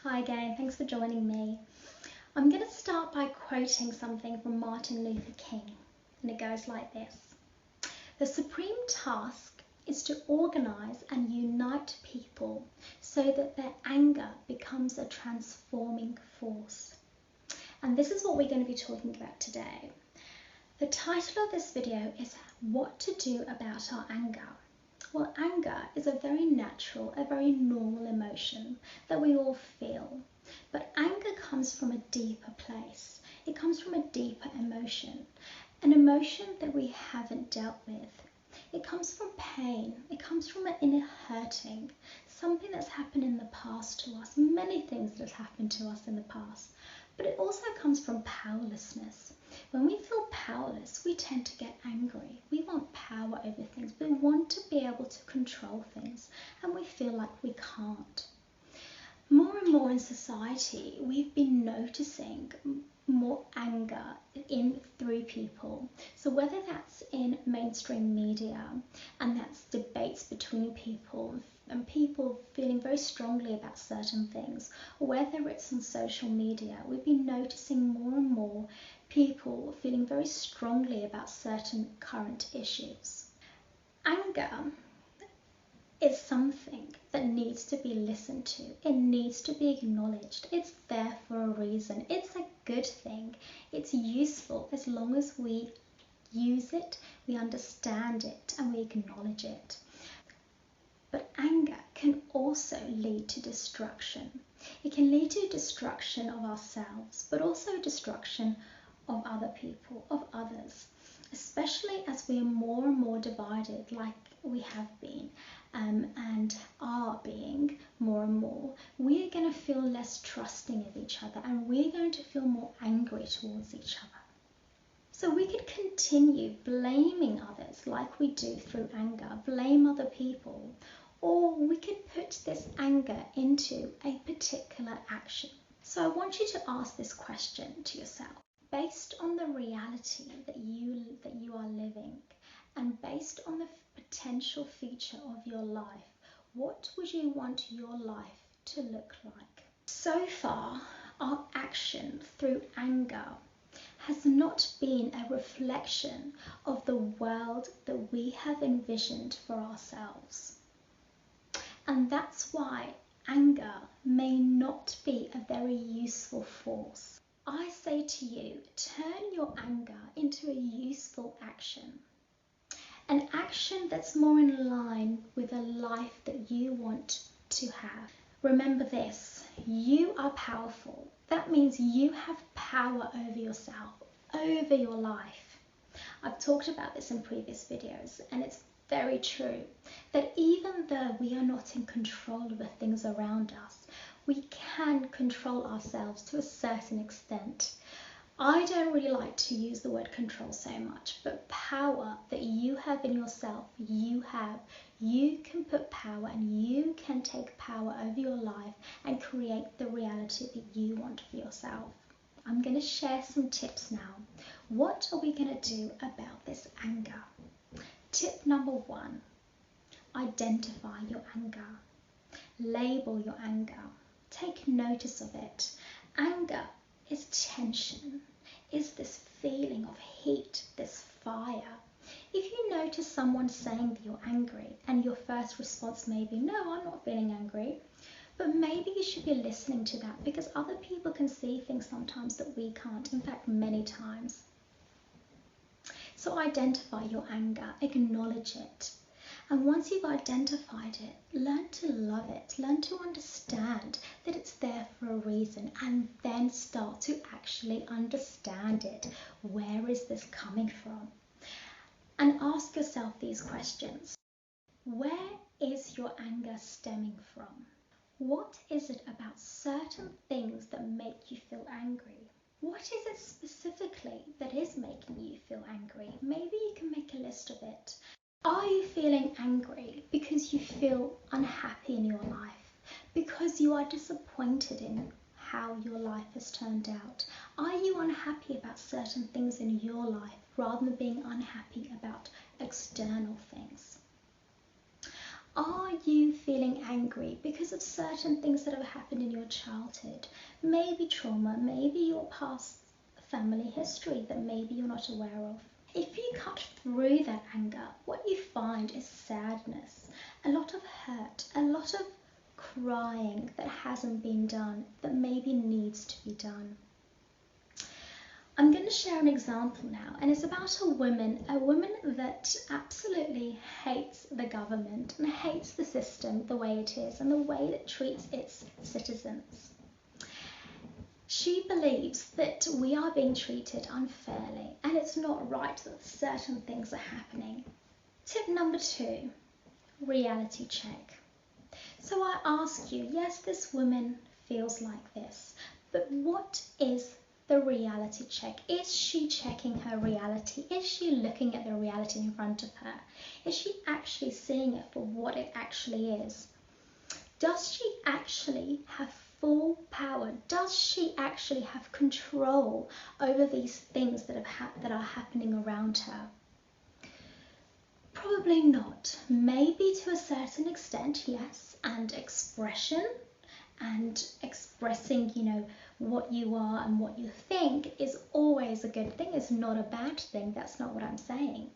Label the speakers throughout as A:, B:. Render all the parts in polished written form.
A: Hi again, thanks for joining me. I'm going to start by quoting something from Martin Luther King, and it goes like this. The supreme task is to organise and unite people so that their anger becomes a transforming force. And this is what we're going to be talking about today. The title of this video is What to Do About Our Anger. Well, anger is a very natural, a very normal emotion that we all feel. But anger comes from a deeper place. It comes from a deeper emotion, an emotion that we haven't dealt with. It comes from pain. It comes from an inner hurting, something that's happened in the past to us, many things that have happened to us in the past. But it also comes from powerlessness. When we feel powerless, we tend to get angry. We want power over things. We want to be able to control things, and we feel like we can't. More and more in society, we've been noticing more anger through people. So whether that's in mainstream media, and that's debates between people and people feeling very strongly about certain things, or whether it's on social media, we've been noticing more and more people feeling very strongly about certain current issues. Anger is something that needs to be listened to. It needs to be acknowledged. It's there for a reason. It's a good thing. It's useful as long as we use it, we understand it, and we acknowledge it. But anger can also lead to destruction. It can lead to destruction of ourselves, but also destruction of other people, of others, especially as we are more and more divided like we have been and are being more and more. We are going to feel less trusting of each other, and we're going to feel more angry towards each other. So we could continue blaming others like we do through anger, blame other people, or we could put this anger into a particular action. So I want you to ask this question to yourself. Based on the reality that you are living, and based on the potential future of your life, what would you want your life to look like? So far, our action through anger has not been a reflection of the world that we have envisioned for ourselves. And that's why anger may not be a very useful force. I say to you, turn your anger into a useful action. An action that's more in line with a life that you want to have. Remember this, you are powerful. That means you have power over yourself, over your life. I've talked about this in previous videos, and it's very true that even though we are not in control of the things around us, we can control ourselves to a certain extent. I don't really like to use the word control so much, but power that you have in yourself, you can put power, and you can take power over your life and create the reality that you want for yourself. I'm going to share some tips now. What are we going to do about this anger? Tip number 1, identify your anger. Label your anger. Take notice of it. Anger is tension, is this feeling of heat, this fire. If you notice someone saying that you're angry and your first response may be, no, I'm not feeling angry, but maybe you should be listening to that, because other people can see things sometimes that we can't, in fact, many times. So identify your anger, acknowledge it. And once you've identified it, learn to love it, learn to understand that it's there for a reason, and then start to actually understand it. Where is this coming from? And ask yourself these questions. Where is your anger stemming from? What is it about certain things that make you feel angry? What is it specifically that is making you feel angry? Maybe you can make a list of it. Are you feeling angry because you feel unhappy in your life? Because you are disappointed in how your life has turned out? Are you unhappy about certain things in your life rather than being unhappy about external things? Are you feeling angry because of certain things that have happened in your childhood? Maybe trauma, maybe your past family history that maybe you're not aware of. If you cut through that anger, what you find is sadness, a lot of hurt, a lot of crying that hasn't been done, that maybe needs to be done. I'm going to share an example now, and it's about a woman that absolutely hates the government and hates the system the way it is and the way it treats its citizens. She believes that we are being treated unfairly and it's not right that certain things are happening. Tip number 2, reality check. So I ask you, yes, this woman feels like this, but what is the reality check? Is she checking her reality? Is she looking at the reality in front of her? Is she actually seeing it for what it actually is? Does she actually have full power? Does she actually have control over these things that are happening around her? Probably not. Maybe to a certain extent, yes, and expression and expressing, what you are and what you think is always a good thing. It's not a bad thing. That's not what I'm saying.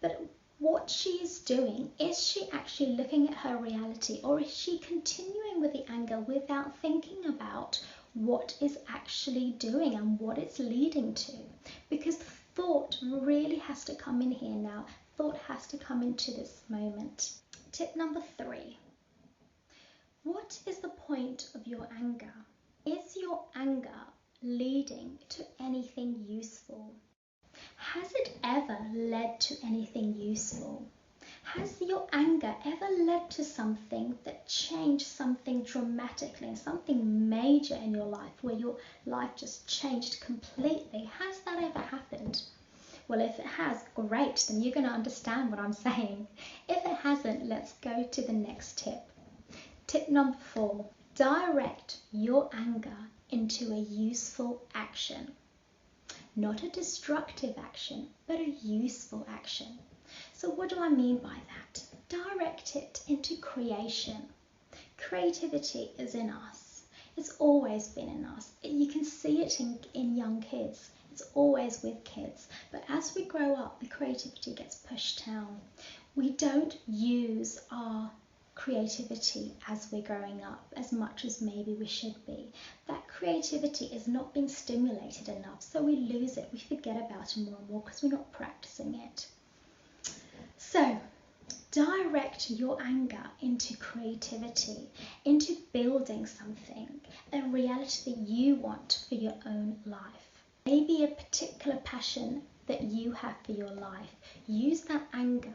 A: But what she's doing, is she actually looking at her reality, or is she continuing with the anger without thinking about what is actually doing and what it's leading to? Because thought really has to come in here now. Thought has to come into this moment. Tip number 3. What is the point of your anger? Is your anger leading to anything useful? Has it ever led to anything useful? Has your anger ever led to something that changed something dramatically, something major in your life, where your life just changed completely? Has that ever happened? Well, if it has, great, then you're going to understand what I'm saying. If it hasn't, let's go to the next tip. Tip number 4, direct your anger into a useful action. Not a destructive action, but a useful action. So what do I mean by that? Direct it into creation. Creativity is in us. It's always been in us. You can see it in young kids. It's always with kids. But as we grow up, the creativity gets pushed down. We don't use our creativity as we're growing up as much as maybe we should be. That creativity is not being stimulated enough, so we lose it. We forget about it more and more because we're not practicing it. So direct your anger into creativity, into building something, a reality that you want for your own life. Maybe a particular passion that you have for your life. Use that anger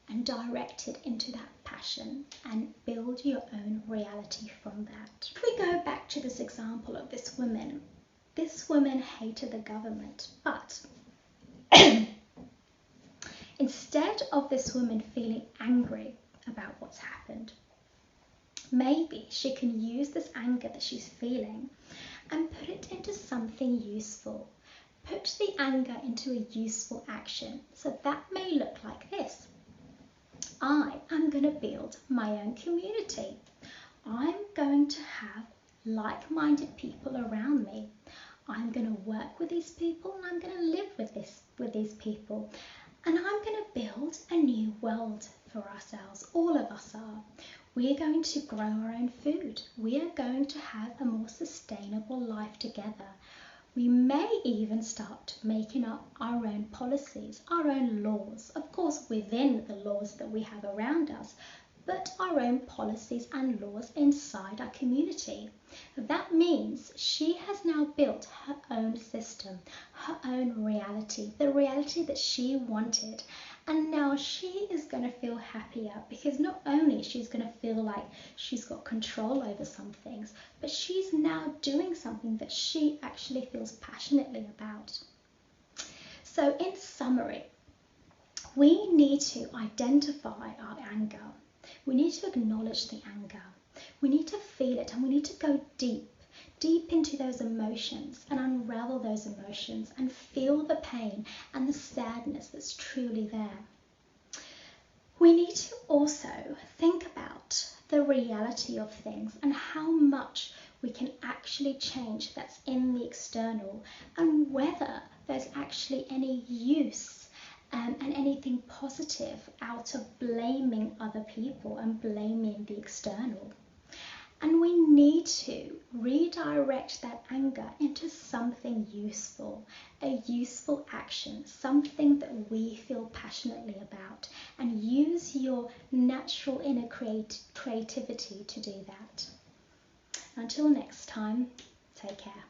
A: and direct it into that passion and build your own reality from that. If we go back to this example of this woman hated the government, but instead of this woman feeling angry about what's happened, maybe she can use this anger that she's feeling and put it into something useful. Put the anger into a useful action. So that may look like this. I am going to build my own community. I'm going to have like-minded people around me. I'm going to work with these people and I'm going to live with these people. And I'm going to build a new world for ourselves. All of us are. We are going to grow our own food. We are going to have a more sustainable life together. We may even start making up our own policies, our own laws, of course within the laws that we have around us, but our own policies and laws inside our community. That means she has now built her own system, her own reality, the reality that she wanted. And now she is going to feel happier because not only she's going to feel like she's got control over some things, but she's now doing something that she actually feels passionately about. So in summary, we need to identify our anger. We need to acknowledge the anger. We need to feel it and we need to go deep into those emotions and unravel those emotions and feel the pain and the sadness that's truly there. We need to also think about the reality of things and how much we can actually change that's in the external, and whether there's actually any use and anything positive out of blaming other people and blaming the external. And we need to redirect that anger into something useful, a useful action, something that we feel passionately about, and use your natural inner creativity to do that. Until next time, take care.